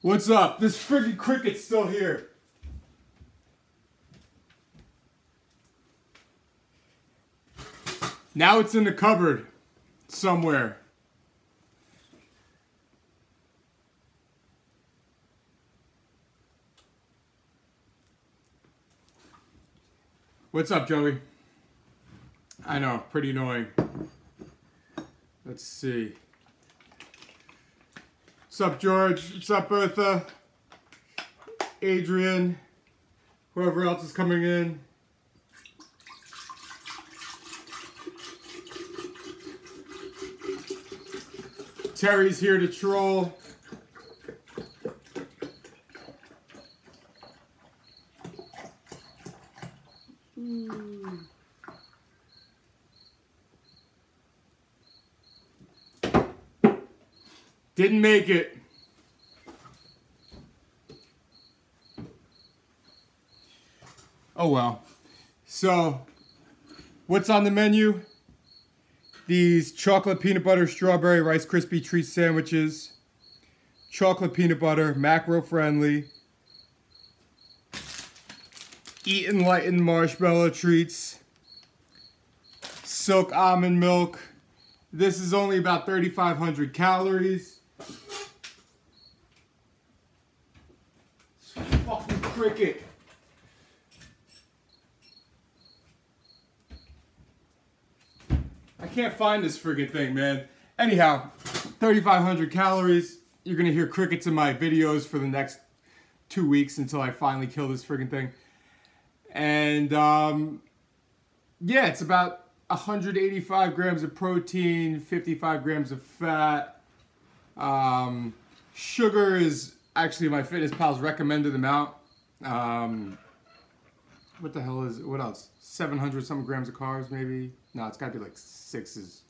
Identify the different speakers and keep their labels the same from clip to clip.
Speaker 1: What's up? This friggin' cricket's still here. Now it's in the cupboard somewhere. What's up, Joey? I know, pretty annoying. Let's see. What's up, George? What's up, Bertha? Adrian? Whoever else is coming in. Terry's here to troll. Didn't make it. Oh well. So, what's on the menu? These chocolate peanut butter strawberry Rice Krispie treat sandwiches. Chocolate peanut butter, macro friendly. Eat and lighten marshmallow treats. Silk almond milk. This is only about 3,500 calories. Fucking cricket. I can't find this friggin' thing, man. Anyhow, 3,500 calories. You're gonna hear crickets in my videos for the next 2 weeks until I finally kill this friggin' thing. And yeah, it's about 185 grams of protein, 55 grams of fat. Sugar is actually my MyFitnessPal's recommended amount. What the hell is, what else? 700 something grams of carbs, maybe? No, it's gotta be like sixes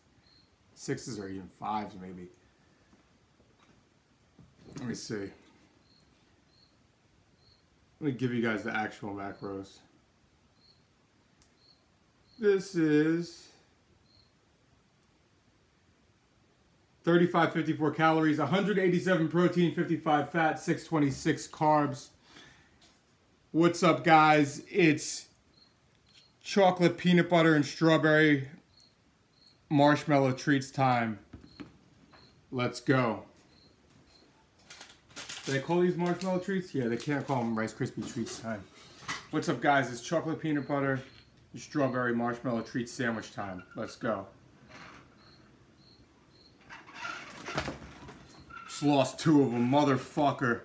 Speaker 1: or even fives, maybe. Let me see. Let me give you guys the actual macros. This is 3,554 calories, 187 protein, 55 fat, 626 carbs. What's up, guys? It's chocolate peanut butter and strawberry marshmallow treats time. Let's go. Do they call these marshmallow treats? Yeah, they can't call them Rice Krispie treats time. What's up, guys? It's chocolate peanut butter and strawberry marshmallow treat sandwich time. Let's go. Just lost 2 of them, motherfucker.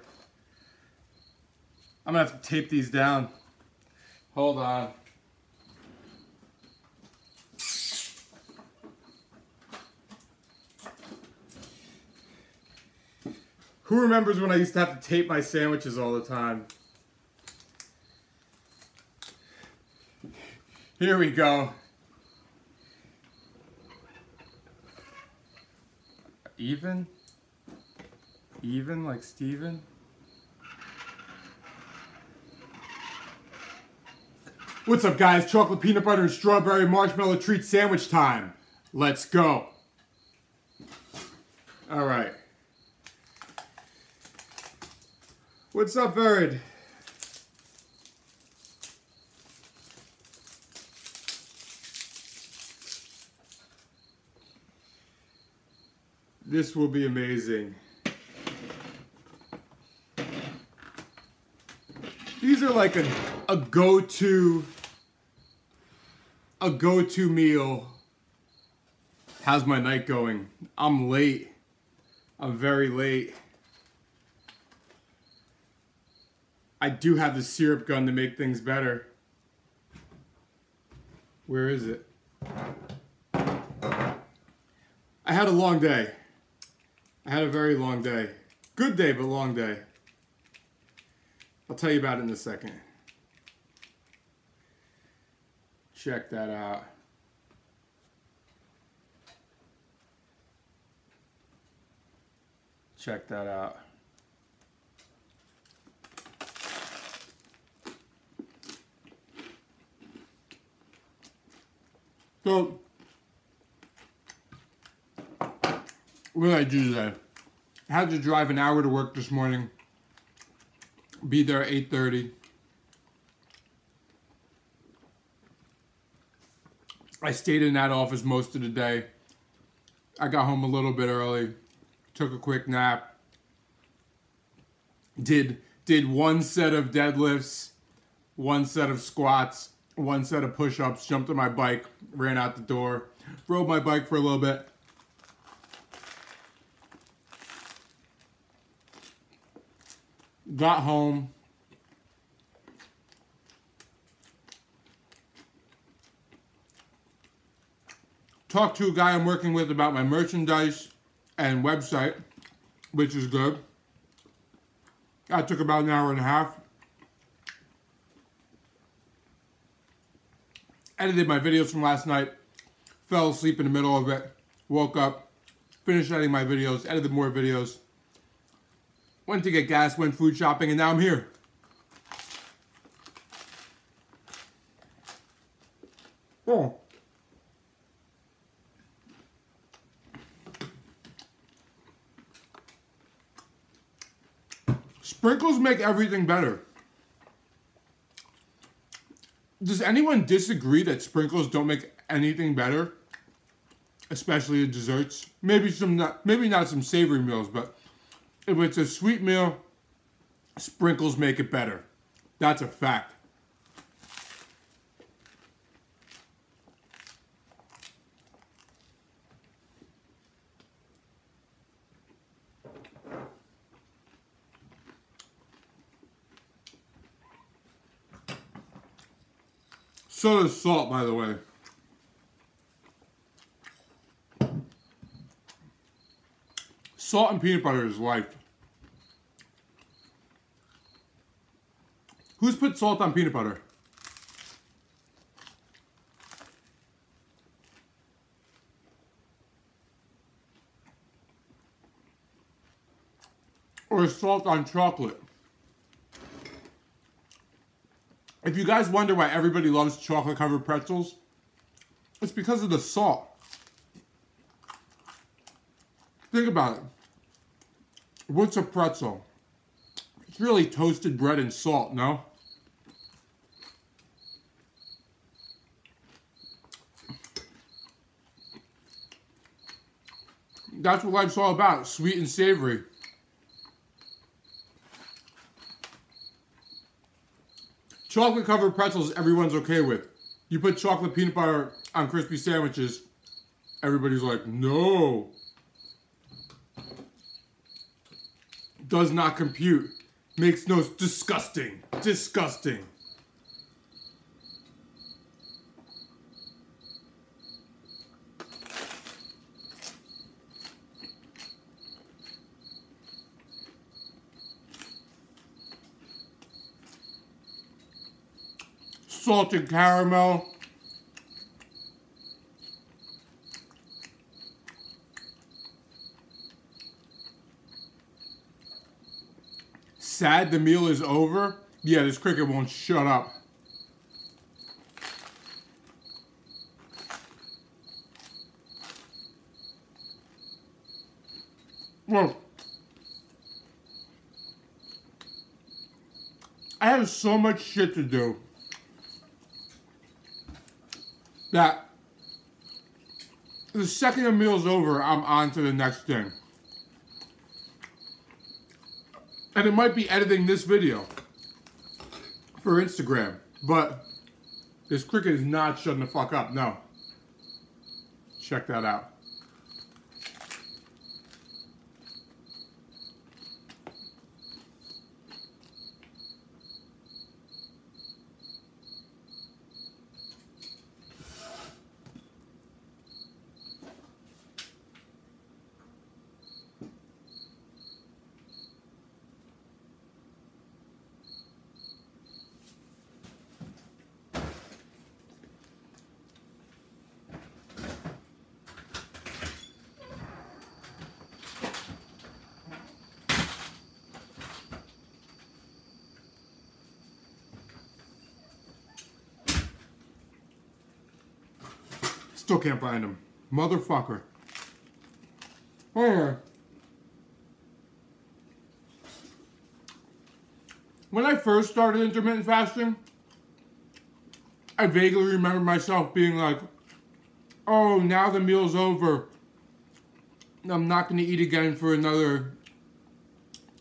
Speaker 1: I'm gonna have to tape these down. Hold on. Who remembers when I used to have to tape my sandwiches all the time? Here we go. Even like Steven? What's up, guys? Chocolate peanut butter and strawberry marshmallow treat sandwich time. Let's go. All right. What's up, Verid? This will be amazing. These are like a go-to meal. How's my night going? I'm late. I'm very late. I do have the syrup gun to make things better. Where is it? I had a long day. I had a very long day. Good day, but long day. I'll tell you about it in a second. Check that out. Check that out. So, what did I do today? I had to drive an hour to work this morning. Be there at 8:30. I stayed in that office most of the day. I got home a little bit early, took a quick nap, did one set of deadlifts, one set of squats, one set of push-ups, jumped on my bike, ran out the door, rode my bike for a little bit. Got home. Talked to a guy I'm working with about my merchandise and website, which is good. That took about an hour and a half. Edited my videos from last night. Fell asleep in the middle of it. Woke up. Finished editing my videos. Edited more videos. Went to get gas. Went food shopping. And now I'm here. Oh. Sprinkles make everything better. Does anyone disagree that sprinkles don't make anything better? Especially in desserts? Maybe not some savory meals, but if it's a sweet meal, sprinkles make it better. That's a fact. So does salt, by the way. Salt and peanut butter is life. Who's put salt on peanut butter? Or salt on chocolate? If you guys wonder why everybody loves chocolate-covered pretzels, it's because of the salt. Think about it. What's a pretzel? It's really toasted bread and salt, no? That's what life's all about, sweet and savory. Chocolate covered pretzels, everyone's okay with. You put chocolate peanut butter on crispy sandwiches, everybody's like, no. Does not compute. Makes no, disgusting. Disgusting. Salted caramel. Sad the meal is over. Yeah, this cricket won't shut up. Well, I have so much shit to do that the second the meal's over, I'm on to the next thing. And it might be editing this video for Instagram, but this cricket is not shutting the fuck up, no. Check that out. Still can't find him. Motherfucker. Oh. When I first started intermittent fasting, I vaguely remember myself being like, oh, now the meal's over. I'm not going to eat again for another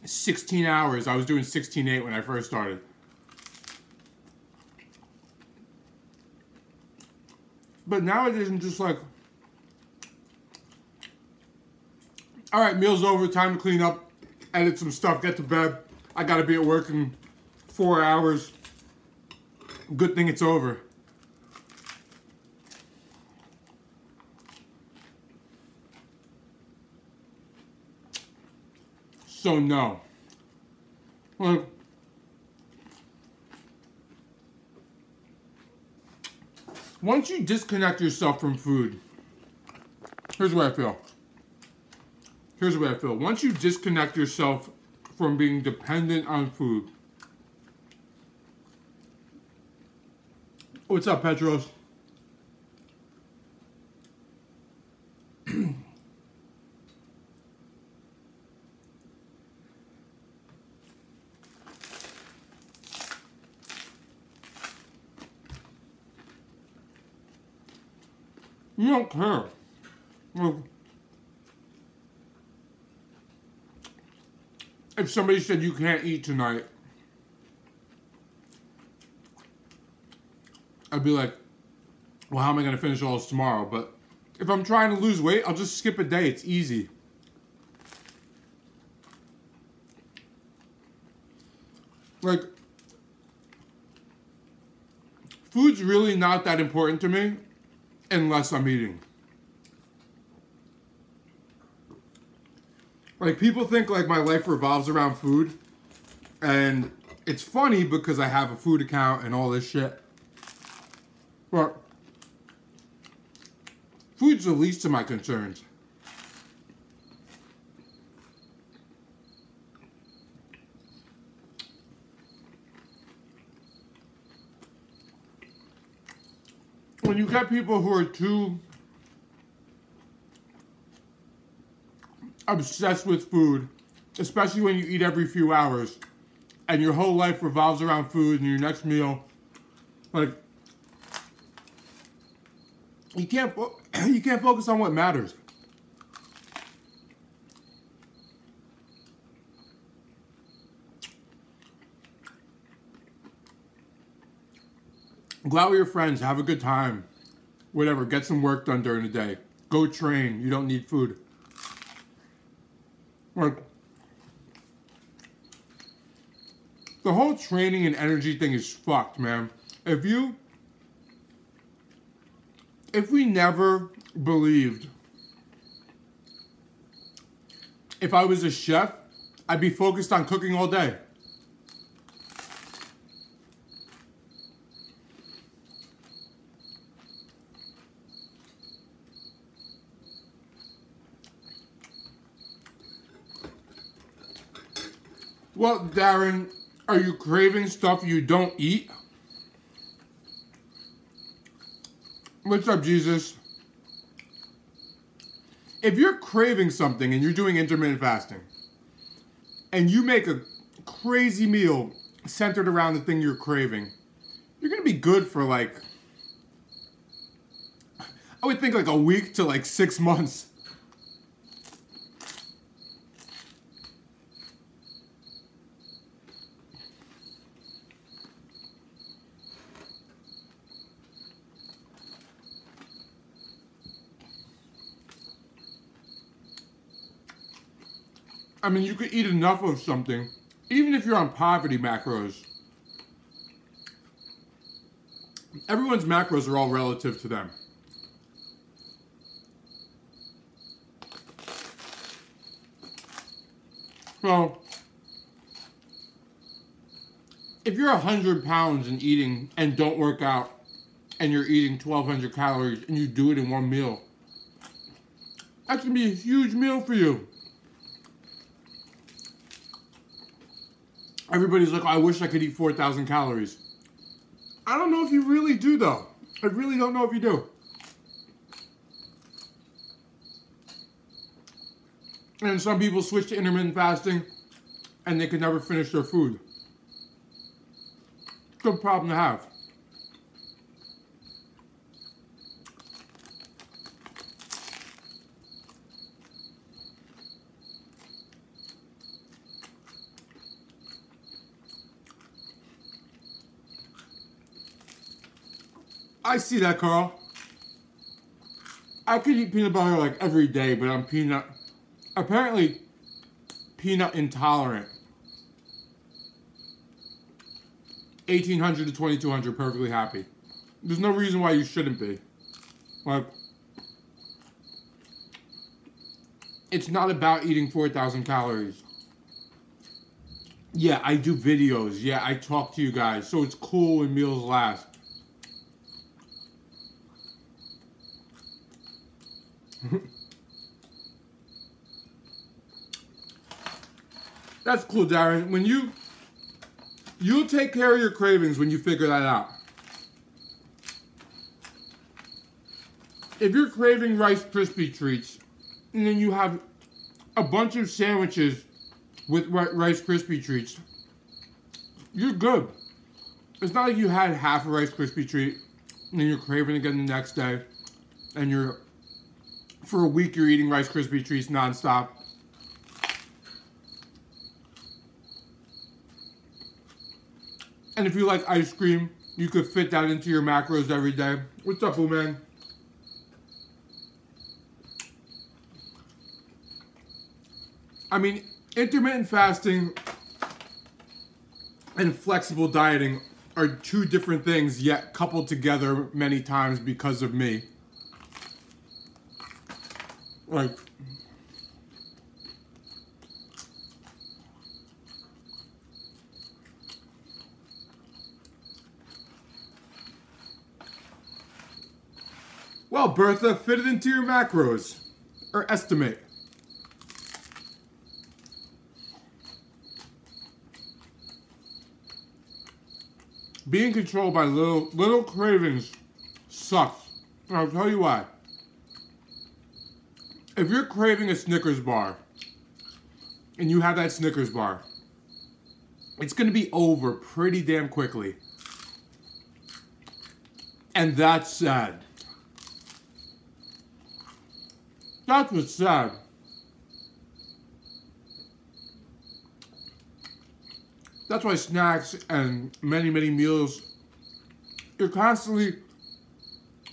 Speaker 1: 16 hours. I was doing 16-8 when I first started. But nowadays I'm just like, all right, meal's over, time to clean up, edit some stuff, get to bed. I gotta be at work in 4 hours. Good thing it's over. So no. Like, once you disconnect yourself from food, here's what I feel. Here's what I feel. Once you disconnect yourself from being dependent on food. What's up, Petros? You don't care. Like, if somebody said you can't eat tonight, I'd be like, well, how am I going to finish all this tomorrow? But if I'm trying to lose weight, I'll just skip a day. It's easy. Like, food's really not that important to me unless I'm eating. Like, people think like my life revolves around food, and it's funny because I have a food account and all this shit. But food's the least of my concerns. When you get people who are too obsessed with food, especially when you eat every few hours, and your whole life revolves around food and your next meal, like, you can't focus on what matters. Go out with your friends, have a good time, whatever, get some work done during the day. Go train, you don't need food. Like, the whole training and energy thing is fucked, man. If we never believed, if I was a chef, I'd be focused on cooking all day. Well, Darren, are you craving stuff you don't eat? What's up, Jesus? If you're craving something and you're doing intermittent fasting, and you make a crazy meal centered around the thing you're craving, you're gonna be good for like, I would think like a week to like 6 months. I mean, you could eat enough of something, even if you're on poverty macros. Everyone's macros are all relative to them. So, if you're 100 pounds and eating and don't work out, and you're eating 1,200 calories and you do it in one meal, that's gonna be a huge meal for you. Everybody's like, oh, I wish I could eat 4,000 calories. I don't know if you really do, though. I really don't know if you do. And some people switch to intermittent fasting, and they can never finish their food. Good problem to have. I see that, Carl. I could eat peanut butter like every day, but I'm apparently peanut intolerant. 1800 to 2200, perfectly happy. There's no reason why you shouldn't be. Like, it's not about eating 4,000 calories. Yeah, I do videos. Yeah, I talk to you guys. So it's cool when meals last. That's cool, Darren. When you'll take care of your cravings when you figure that out. If you're craving Rice Krispie treats, and then you have a bunch of sandwiches with Rice Krispie treats, you're good. It's not like you had half a Rice Krispie treat, and then you're craving again the next day, and for a week you're eating Rice Krispie treats nonstop. And if you like ice cream, you could fit that into your macros every day. What's up, man? I mean, intermittent fasting and flexible dieting are two different things, yet coupled together many times because of me. Like, well, Bertha, fit it into your macros, or estimate. Being controlled by little cravings sucks. And I'll tell you why. If you're craving a Snickers bar, and you have that Snickers bar, it's going to be over pretty damn quickly. And that's sad. That's what's sad. That's why snacks and many meals, you're constantly,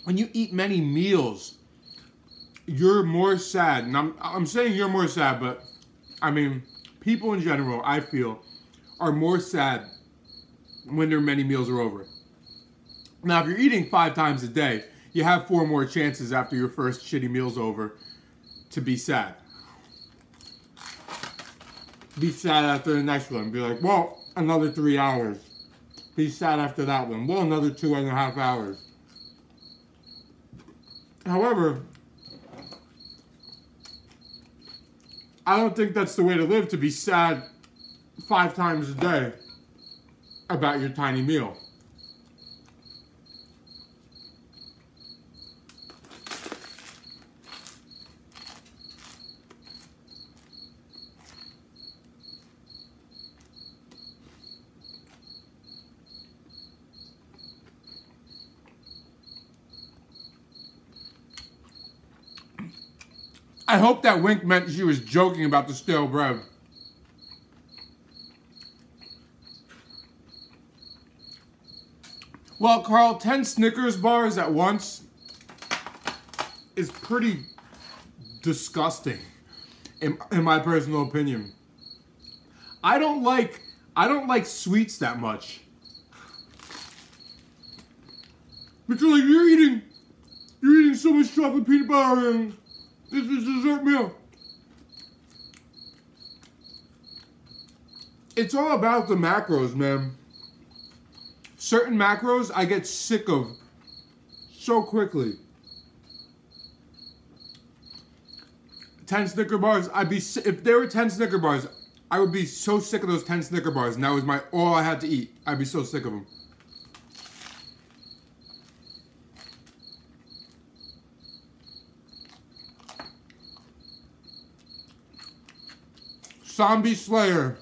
Speaker 1: when you eat many meals, you're more sad. And I'm saying you're more sad, but I mean, people in general, I feel, are more sad when their many meals are over. Now, if you're eating 5 times a day, you have 4 more chances after your first shitty meal's over to be sad. Be sad after the next one. Be like, well, another 3 hours. Be sad after that one. Well, another 2.5 hours. However, I don't think that's the way to live, to be sad 5 times a day about your tiny meal. I hope that wink meant she was joking about the stale bread. Well, Carl, 10 Snickers bars at once is pretty disgusting, in my personal opinion. I don't like sweets that much. But you're like, you're eating so much chocolate peanut butter and this is dessert meal. It's all about the macros, man. Certain macros I get sick of so quickly. 10 Snicker bars, if there were 10 Snicker bars, I would be so sick of those 10 Snicker bars, and that was all I had to eat. I'd be so sick of them. Zombie Slayer.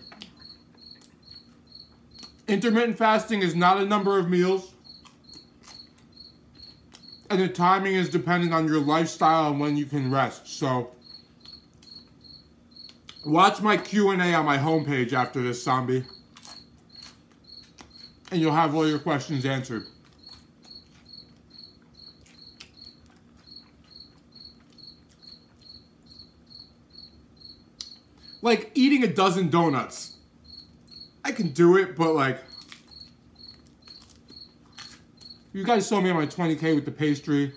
Speaker 1: Intermittent fasting is not a number of meals. And the timing is dependent on your lifestyle and when you can rest. So, watch my Q&A on my homepage after this, zombie. And you'll have all your questions answered. Like, eating a dozen donuts. I can do it, but like... You guys saw me on my 20K with the pastry.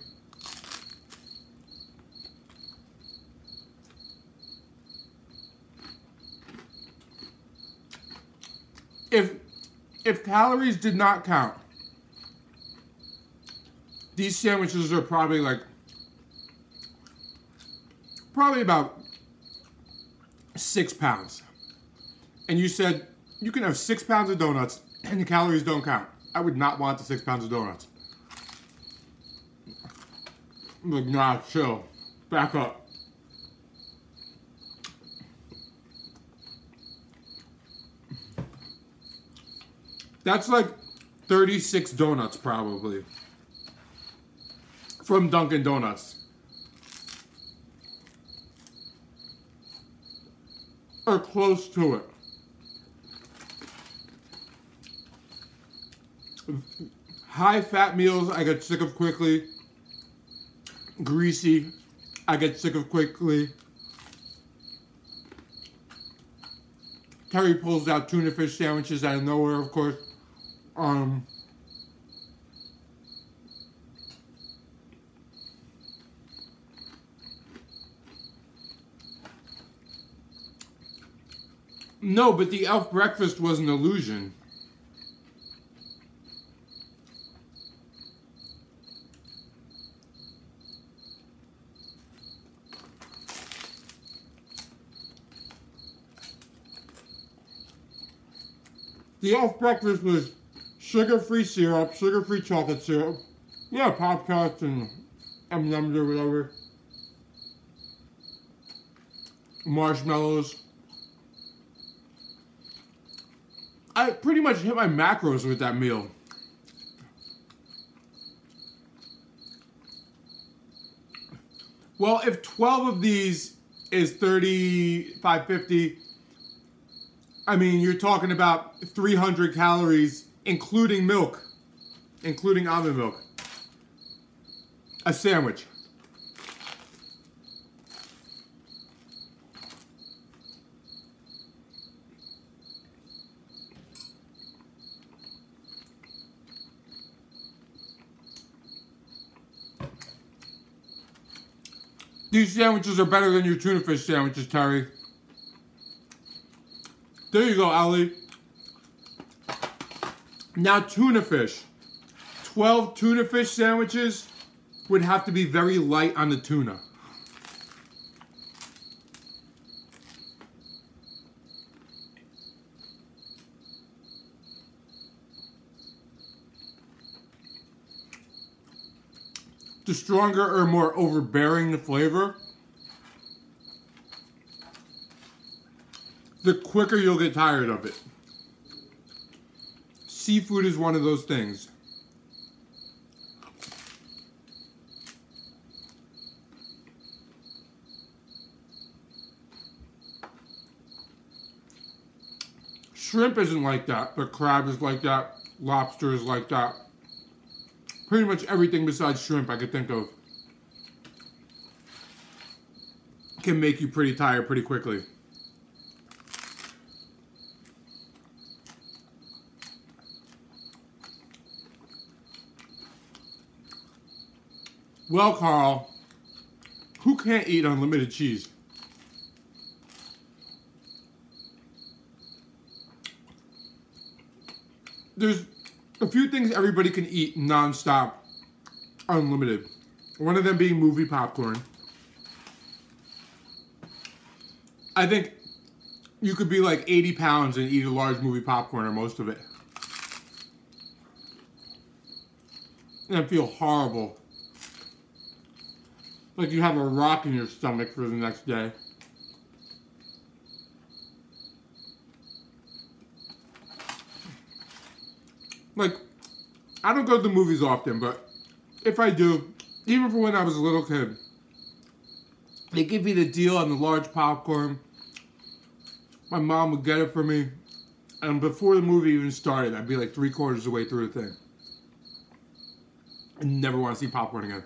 Speaker 1: If calories did not count, these sandwiches are probably about 6 pounds. And you said you can have 6 pounds of donuts and the calories don't count. I would not want the 6 pounds of donuts. I'm like, nah, chill. Back up. That's like 36 donuts probably. From Dunkin' Donuts. Or close to it. High fat meals I get sick of quickly. Greasy I get sick of quickly. Terry pulls out tuna fish sandwiches out of nowhere, of course. No, but the elf breakfast was an illusion. The elf breakfast was sugar-free syrup, sugar-free chocolate syrup. Yeah, Pop-Tarts and M&M's or whatever. Marshmallows. I pretty much hit my macros with that meal. Well, if 12 of these is $35.50, I mean, you're talking about 300 calories, including milk, including almond milk. A sandwich. These sandwiches are better than your tuna fish sandwiches, Terry. There you go, Ali. Now, tuna fish. 12 tuna fish sandwiches would have to be very light on the tuna. The stronger or more overbearing the flavor, the quicker you'll get tired of it. Seafood is one of those things. Shrimp isn't like that, but crab is like that, lobster is like that. Pretty much everything besides shrimp I could think of can make you pretty tired pretty quickly. Well, Carl, who can't eat unlimited cheese? There's a few things everybody can eat non-stop, unlimited. One of them being movie popcorn. I think you could be like 80 pounds and eat a large movie popcorn or most of it. And feel horrible. Like you have a rock in your stomach for the next day. like, I don't go to the movies often, but if I do, even for when I was a little kid, they give me the deal on the large popcorn. My mom would get it for me. And before the movie even started, I'd be like 3/4 of the way through the thing. I never want to see popcorn again.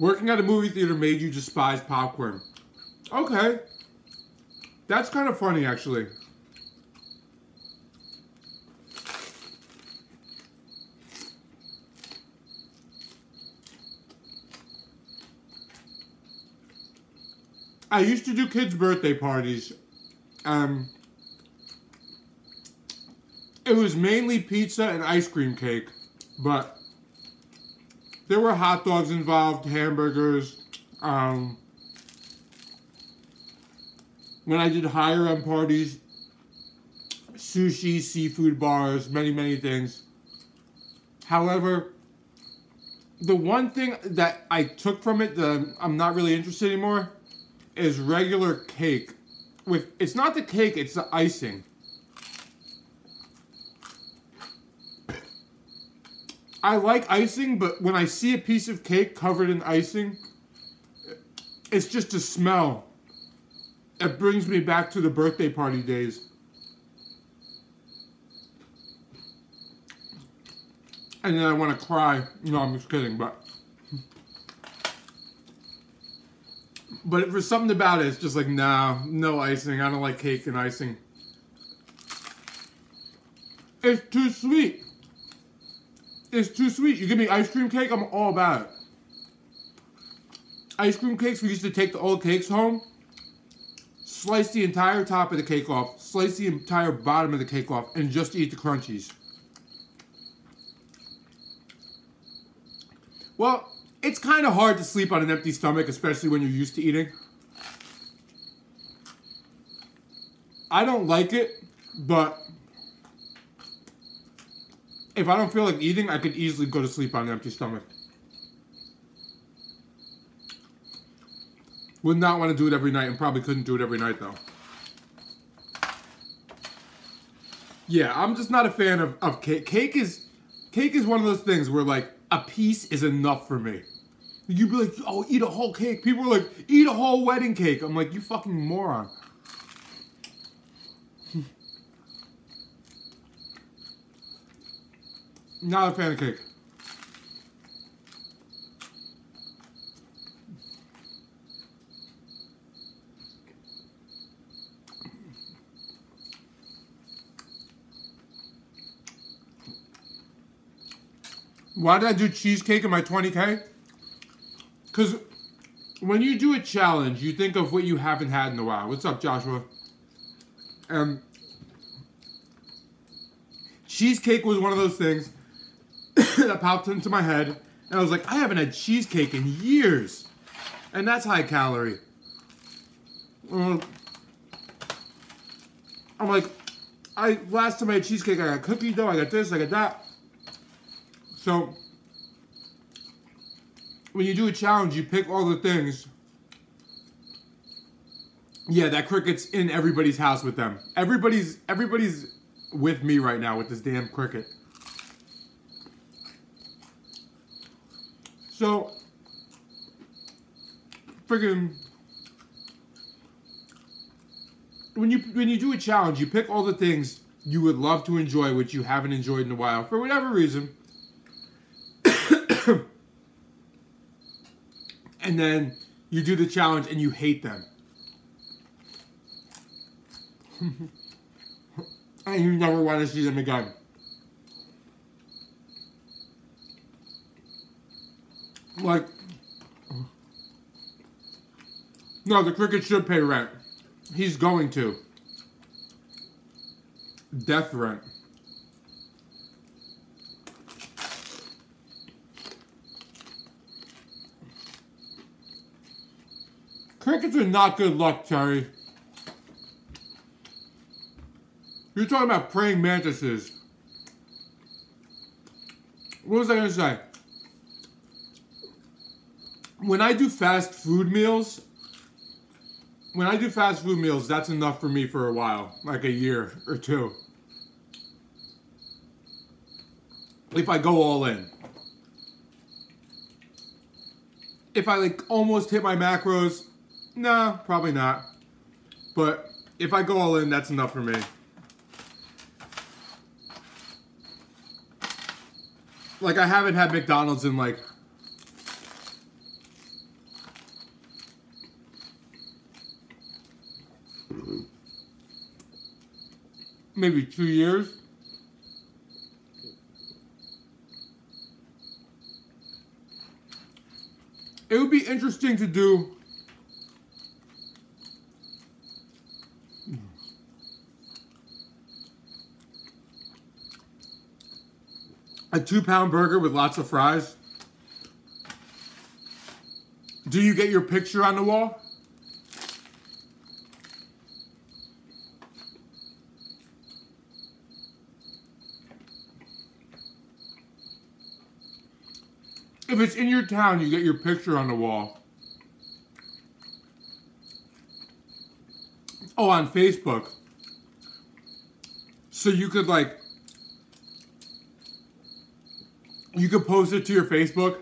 Speaker 1: Working at a movie theater made you despise popcorn. Okay. That's kind of funny, actually. I used to do kids' birthday parties. It was mainly pizza and ice cream cake, but there were hot dogs involved, hamburgers. When I did higher end parties, sushi, seafood bars, many, many things. However, the one thing that I took from it that I'm not really interested anymore is regular cake. It's not the cake, it's the icing. I like icing, but when I see a piece of cake covered in icing, it's just a smell. It brings me back to the birthday party days. And then I want to cry. No, I'm just kidding, but for something about it, it's just like, nah, no icing. I don't like cake and icing. It's too sweet. It's too sweet. You give me ice cream cake, I'm all about it. Ice cream cakes, we used to take the old cakes home, slice the entire top of the cake off, slice the entire bottom of the cake off, and just eat the crunchies. Well, it's kind of hard to sleep on an empty stomach, especially when you're used to eating. I don't like it, but if I don't feel like eating, I could easily go to sleep on an empty stomach. Would not want to do it every night, and probably couldn't do it every night, though. Yeah, I'm just not a fan of cake. Cake is one of those things where, like, a piece is enough for me. You'd be like, oh, eat a whole cake. People are like, eat a whole wedding cake. I'm like, you fucking moron. Not a fan of cake. Why did I do cheesecake in my 20K? Because when you do a challenge, you think of what you haven't had in a while. What's up, Joshua? Cheesecake was one of those things that popped into my head. And I was like, I haven't had cheesecake in years. And that's high calorie. I'm like, last time I had cheesecake, I got cookie dough, I got this, I got that. So, when you do a challenge, you pick all the things. Yeah, that cricket's in everybody's house with them. Everybody's with me right now with this damn cricket. So, friggin', when you do a challenge, you pick all the things you would love to enjoy, which you haven't enjoyed in a while, for whatever reason. And then you do the challenge and you hate them. And you never want to see them again. Like, no, the cricket should pay rent. He's going to. Death rent. Crickets are not good luck, Terry. You're talking about praying mantises. What was I going to say? when I do fast food meals, that's enough for me for a while, like a year or two. If I go all in. If I like almost hit my macros, nah, probably not. But if I go all in, that's enough for me. Like I haven't had McDonald's in like maybe 2 years. It would be interesting to do a 2-pound burger with lots of fries. Do you get your picture on the wall? If it's in your town, you get your picture on the wall. Oh, on Facebook. So you could like, you could post it to your Facebook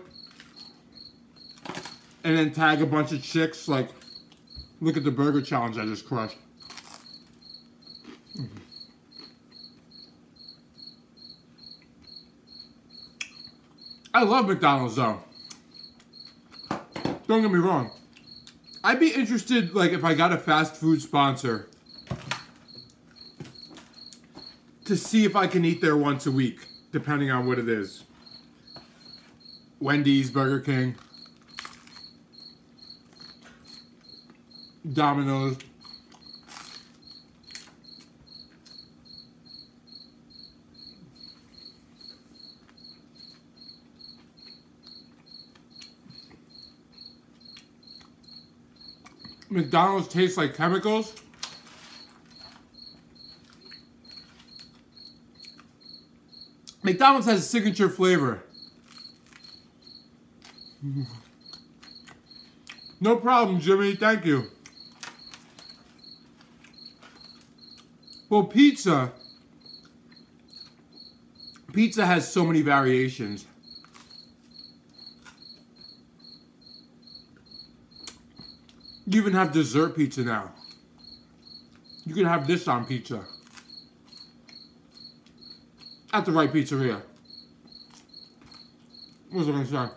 Speaker 1: and then tag a bunch of chicks like, look at the burger challenge I just crushed. I love McDonald's though. Don't get me wrong. I'd be interested, like, if I got a fast food sponsor, to see if I can eat there once a week, depending on what it is. Wendy's, Burger King, Domino's. McDonald's tastes like chemicals. McDonald's has a signature flavor. No problem, Jimmy. Thank you. Well, pizza has so many variations. You even have dessert pizza now. You can have this on pizza. At the right pizzeria. What was I going to say?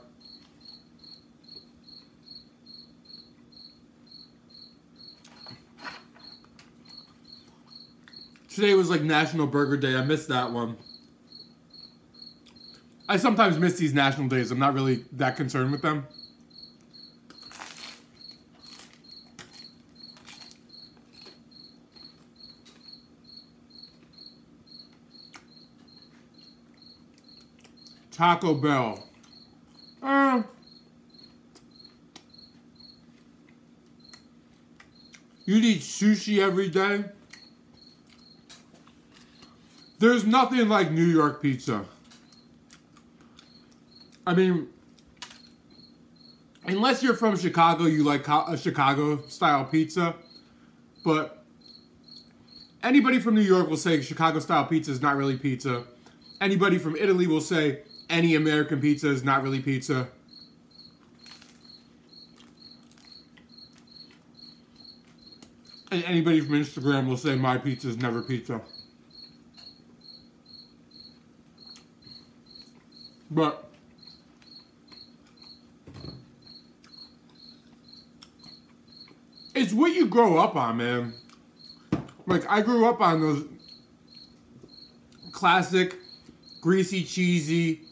Speaker 1: Today was like National Burger Day. I missed that one. I sometimes miss these national days. I'm not really that concerned with them. Taco Bell. You'd eat sushi every day? There's nothing like New York pizza. I mean, unless you're from Chicago, you like a Chicago-style pizza. But anybody from New York will say Chicago-style pizza is not really pizza. Anybody from Italy will say any American pizza is not really pizza. And anybody from Instagram will say my pizza is never pizza. But it's what you grow up on, man. Like, I grew up on those classic, greasy, cheesy,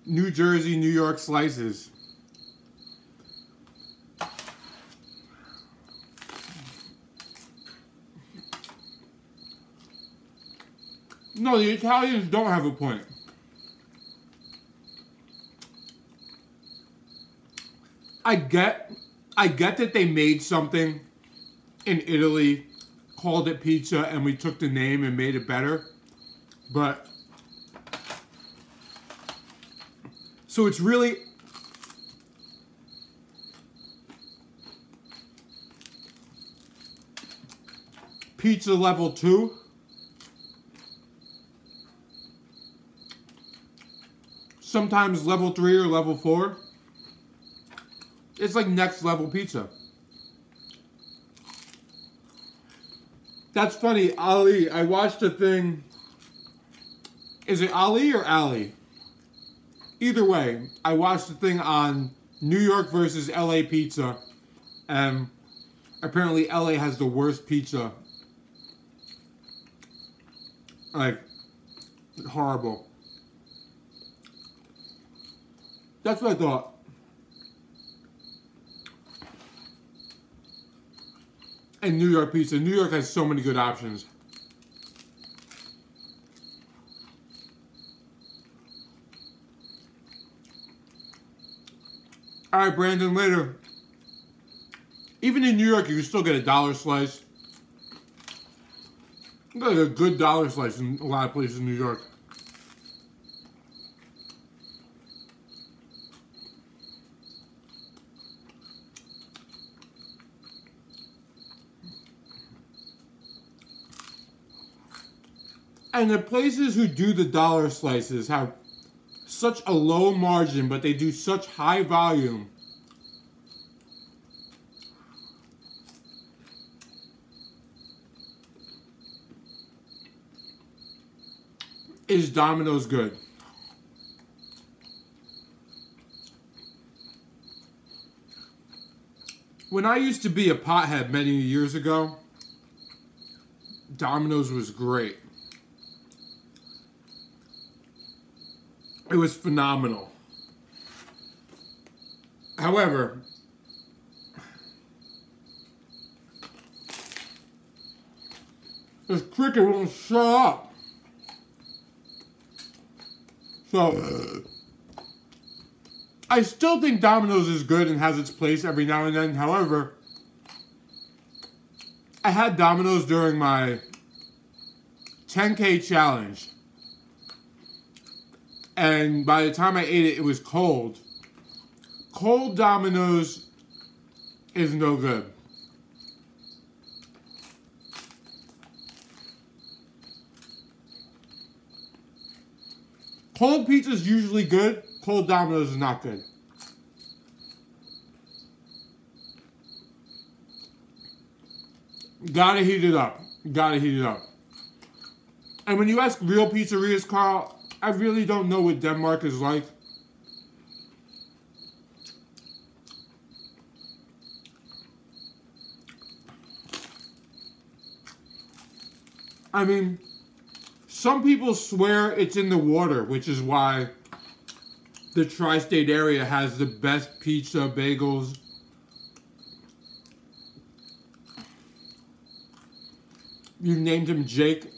Speaker 1: New Jersey, New York slices. No, the Italians don't have a point. I get that they made something in Italy, called it pizza, and we took the name and made it better. But so it's really pizza level 2. Sometimes level 3 or level 4. It's like next level pizza. That's funny, Ali. I watched a thing. Is it Ali or Ali? Either way, I watched a thing on New York versus LA pizza. And apparently LA has the worst pizza. Like, horrible. That's what I thought. And New York pizza. New York has so many good options. Alright, Brandon, later. Even in New York, you can still get a dollar slice. You got a good dollar slice in a lot of places in New York. And the places who do the dollar slices have such a low margin, but they do such high volume. Is Domino's good? When I used to be a pothead many years ago, Domino's was great. It was phenomenal. However, this cricket won't shut up. So, I still think Domino's is good and has its place every now and then. However, I had Domino's during my 10K challenge. And by the time I ate it, it was cold. Cold Domino's is no good. Cold pizza is usually good. Cold Domino's is not good. Gotta heat it up. Gotta heat it up. And when you ask real pizzerias, Carl, I really don't know what Denmark is like. I mean, some people swear it's in the water, which is why the tri-state area has the best pizza, bagels. You named him Jake.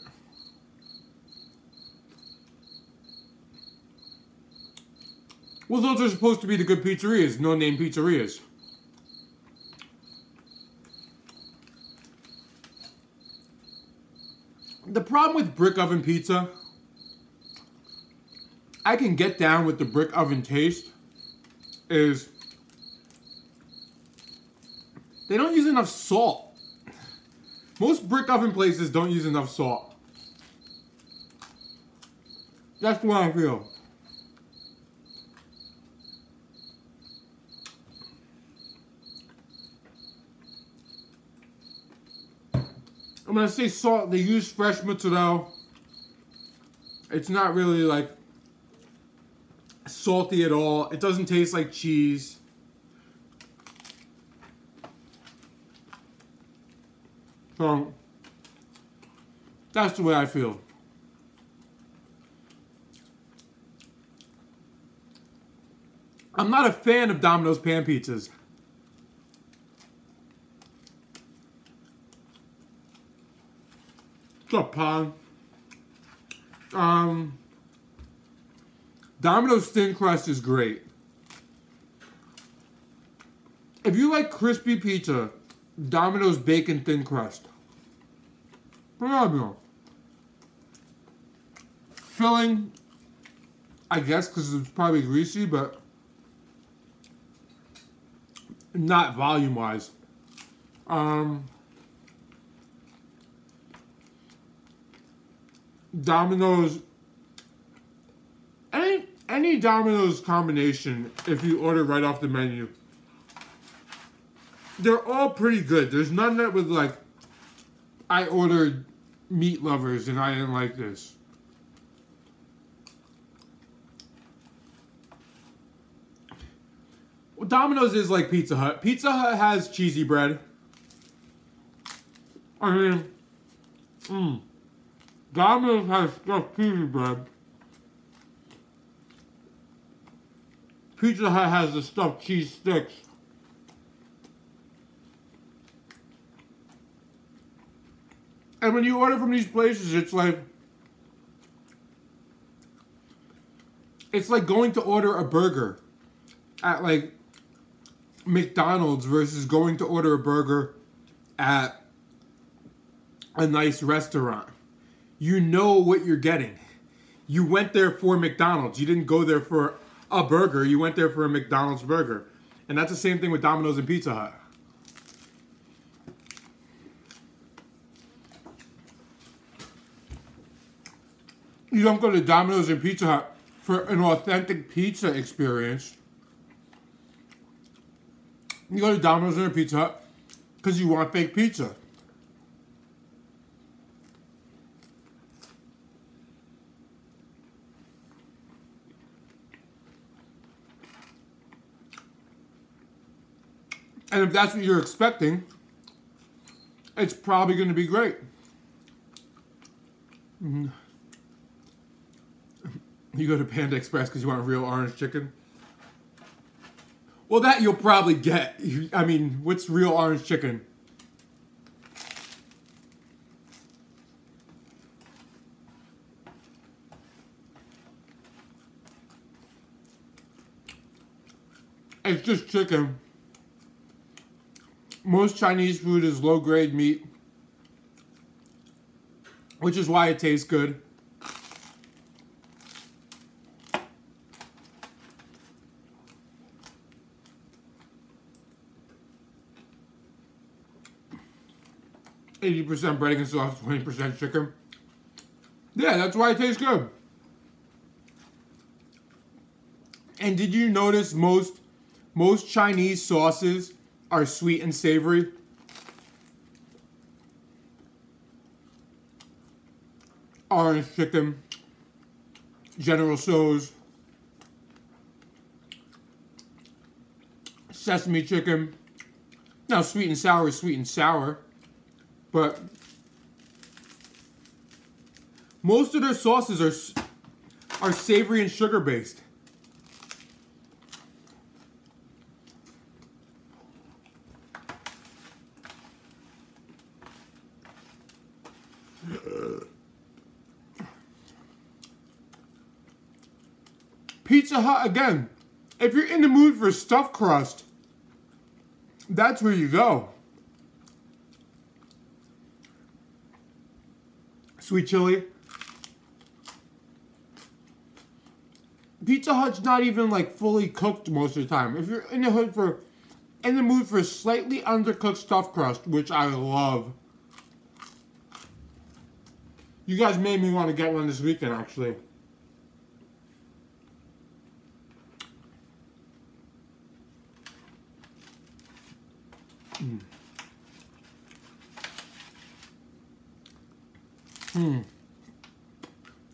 Speaker 1: Well, those are supposed to be the good pizzerias, no-name pizzerias. The problem with brick oven pizza, I can get down with the brick oven taste, is they don't use enough salt. Most brick oven places don't use enough salt. That's what I feel. I'm gonna say salt. They use fresh mozzarella. It's not really like salty at all. It doesn't taste like cheese. So that's the way I feel. I'm not a fan of Domino's pan pizzas. What's up, Pon? Domino's thin crust is great. If you like crispy pizza, Domino's bacon thin crust. Phenomenal. Filling, I guess, because it's probably greasy, but not volume-wise. Domino's, any Domino's combination, if you order right off the menu, they're all pretty good. There's none that was like, I ordered meat lovers and I didn't like this. Well, Domino's is like Pizza Hut. Pizza Hut has cheesy bread. I mean, Domino's has stuffed cheesy bread. Pizza Hut has the stuffed cheese sticks. And when you order from these places, it's like going to order a burger at like McDonald's versus going to order a burger at a nice restaurant. You know what you're getting. You went there for McDonald's. You didn't go there for a burger. You went there for a McDonald's burger. And that's the same thing with Domino's and Pizza Hut. You don't go to Domino's and Pizza Hut for an authentic pizza experience. You go to Domino's and Pizza Hut because you want fake pizza. And if that's what you're expecting, it's probably going to be great. You go to Panda Express because you want real orange chicken? Well, that you'll probably get. I mean, what's real orange chicken? It's just chicken. Most Chinese food is low-grade meat, which is why it tastes good. %, breading and sauce, 20% chicken. Yeah, that's why it tastes good. And did you notice most Chinese sauces are sweet and savory? Orange chicken, General Tso's, sesame chicken. Now, sweet and sour is sweet and sour, but most of their sauces are savory and sugar based. Pizza Hut, again, if you're in the mood for stuffed crust, that's where you go. Sweet chili. Pizza Hut's not even like fully cooked most of the time. If you're in the mood for slightly undercooked stuffed crust, which I love. You guys made me want to get one this weekend, actually.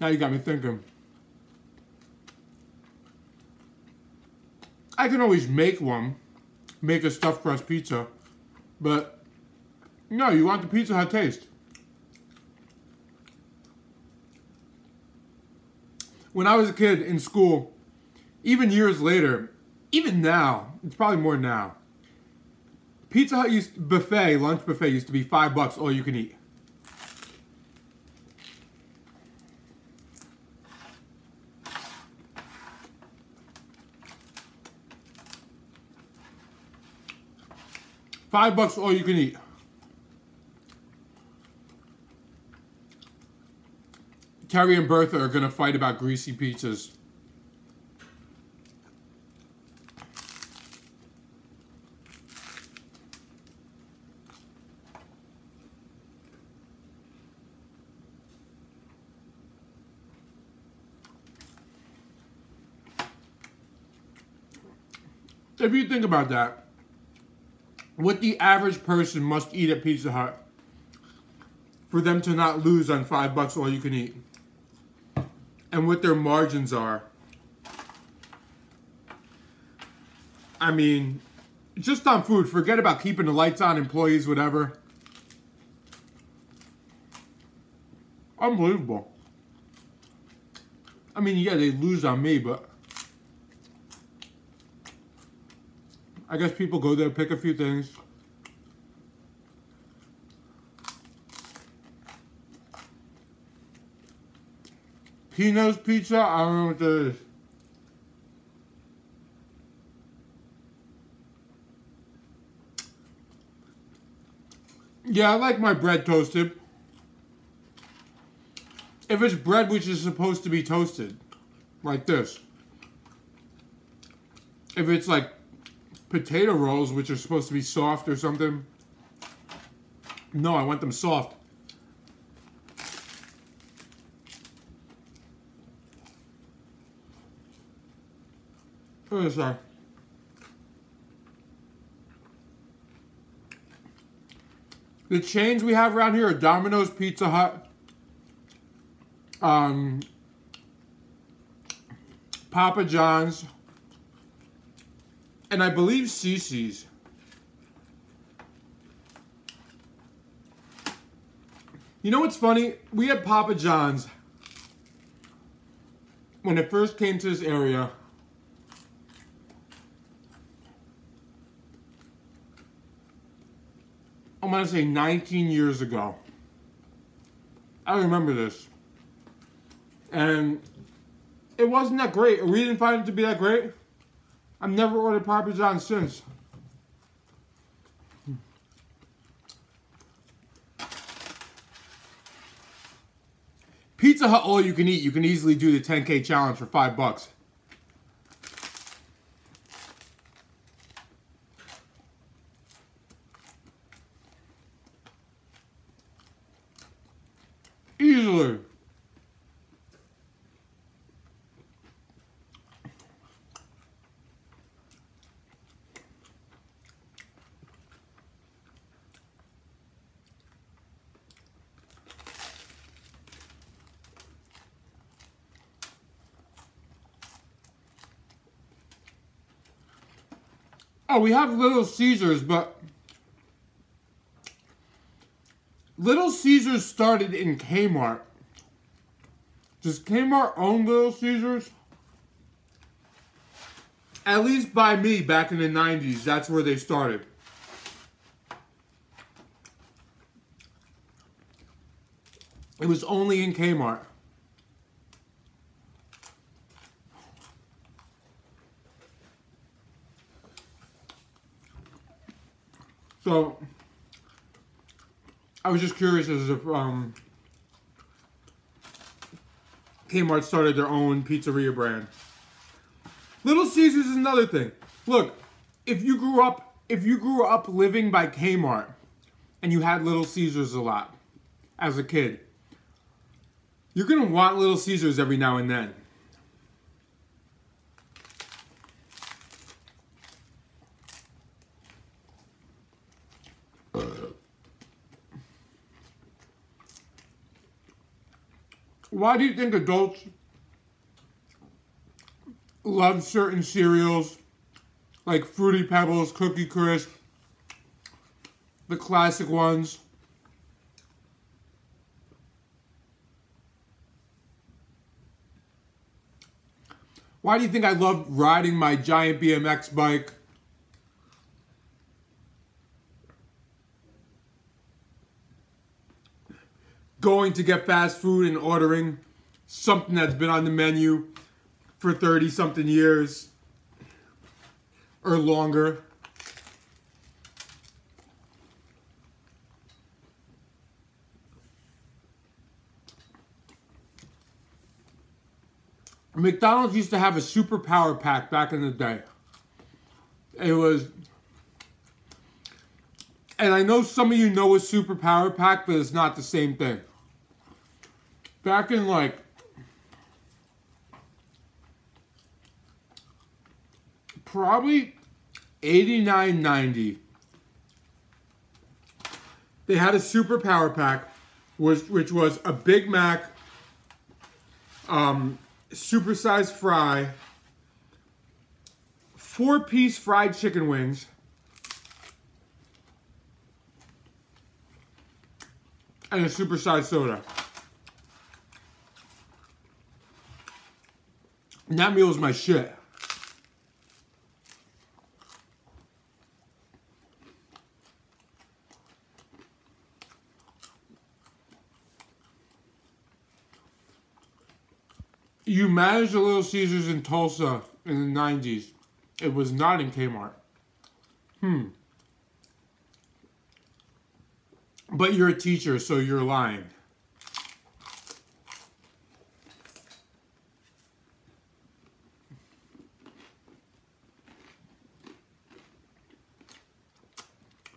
Speaker 1: Now you got me thinking. I can always make a stuffed crust pizza, but no, you want the Pizza Hut taste. When I was a kid in school, even years later, even now, it's probably more now, Pizza Hut lunch buffet used to be $5 all you can eat. $5 all you can eat. Terry and Bertha are gonna fight about greasy pizzas. If you think about that, what the average person must eat at Pizza Hut for them to not lose on $5 all you can eat, and what their margins are. I mean, just on food, forget about keeping the lights on, employees, whatever. Unbelievable. I mean, yeah, they lose on me, but I guess people go there, pick a few things. Pino's Pizza, I don't know what that is. Yeah, I like my bread toasted. If it's bread which is supposed to be toasted, like this. If it's like potato rolls, which are supposed to be soft or something. No, I want them soft. Look at this guy. The chains we have around here are Domino's, Pizza Hut, Papa John's, and I believe Cece's. You know what's funny? We had Papa John's when it first came to this area. I'm gonna say 19 years ago. I remember this. And it wasn't that great. We didn't find it to be that great. I've never ordered Papa John's since. Pizza Hut all you can eat. You can easily do the 10K challenge for $5. Easily. Oh, we have Little Caesars, but Little Caesars started in Kmart. Does Kmart own Little Caesars? At least by me back in the 90s, that's where they started. It was only in Kmart. So, I was just curious as if Kmart started their own pizzeria brand. Little Caesars is another thing. Look, if you grew up living by Kmart and you had Little Caesars a lot as a kid, you're gonna want Little Caesars every now and then. Why do you think adults love certain cereals like Fruity Pebbles, Cookie Crisp, the classic ones? Why do you think I love riding my giant BMX bike? Going to get fast food and ordering something that's been on the menu for 30-something years or longer. McDonald's used to have a super power pack back in the day. It was, and I know some of you know a super power pack, but it's not the same thing. Back in like probably $89.90. They had a super power pack, which was a Big Mac, supersized fry, 4-piece fried chicken wings, and a supersized soda. And that meal was my shit. You managed a Little Caesars in Tulsa in the 90s. It was not in Kmart. But you're a teacher, so you're lying.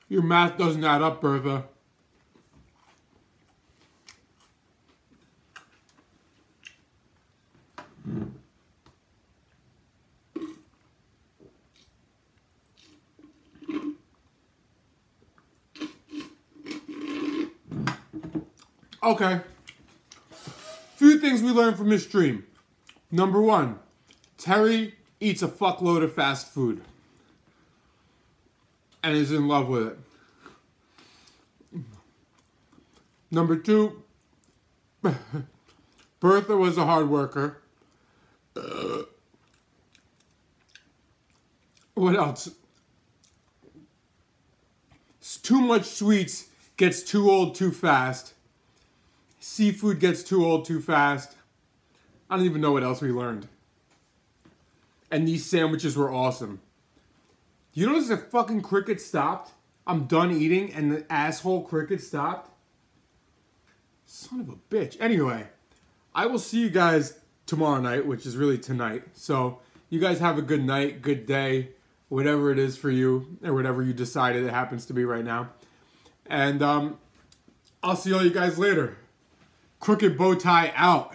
Speaker 1: Your math doesn't add up, Bertha. Okay. Few things we learned from this stream. Number one, Terry eats a fuckload of fast food and is in love with it. Number two, Bertha was a hard worker. What else? Too much sweets gets too old too fast. Seafood gets too old too fast. I don't even know what else we learned. And these sandwiches were awesome. You notice the fucking cricket stopped? I'm done eating and the asshole cricket stopped? Son of a bitch. Anyway, I will see you guys tomorrow night, which is really tonight. So you guys have a good night, good day, whatever it is for you, or whatever you decided it happens to be right now. And I'll see all you guys later. Crooked bow tie out.